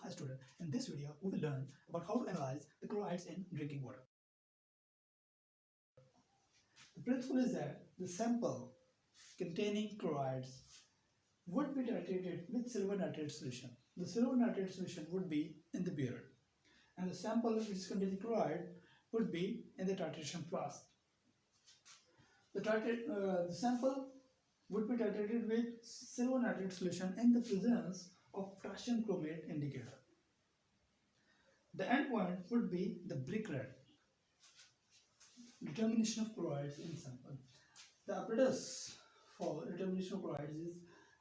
Hi student, in this video we will learn about how to analyze the chlorides in drinking water. The principle is that the sample containing chlorides would be titrated with silver nitrate solution. The silver nitrate solution would be in the beaker, and the sample which is containing chloride would be in the titration flask. The sample would be titrated with silver nitrate solution in the presence of potassium chromate indicator. The endpoint would be the brick red. Determination of chlorides in sample. The apparatus for determination of chlorides is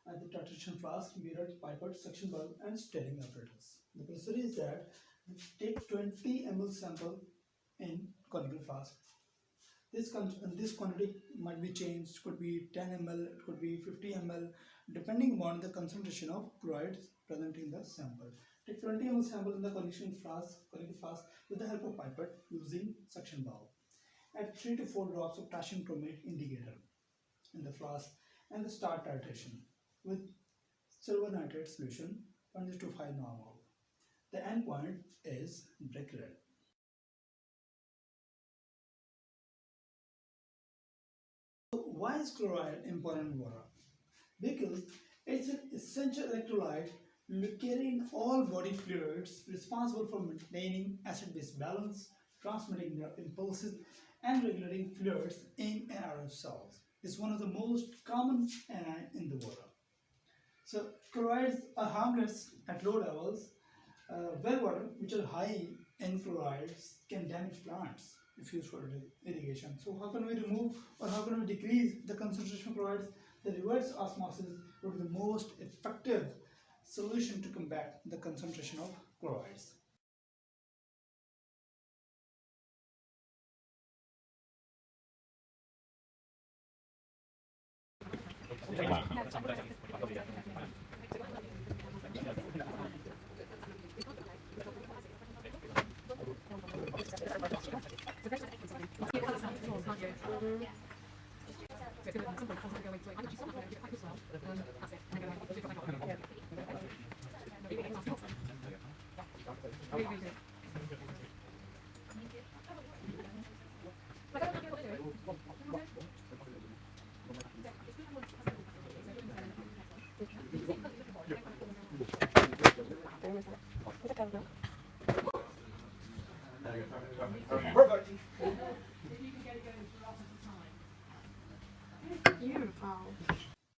at the titration flask, mirror, pipette, suction valve, and stirring apparatus. The procedure is that we take 20 ml sample in conical flask. This quantity might be changed, could be 10 ml, it could be 50 ml, depending on the concentration of chlorides present in the sample. Take 20 ml sample in the conical flask with the help of pipette using suction valve. Add 3 to 4 drops of potassium chromate indicator in the flask and the start titration with silver nitrate solution 1:5 normal. The endpoint is brick red. Why is chloride important in water? Because it's an essential electrolyte carrying all body fluids, responsible for maintaining acid-base balance, transmitting the impulses, and regulating fluids in and out of cells. It's one of the most common anions in the water. So chlorides are harmless at low levels. Well water, which are high in chlorides, can damage plants if used for irrigation. So how can we remove or how can we decrease the concentration of chlorides? The reverse osmosis would be the most effective solution to combat the concentration of chlorides. Beautiful.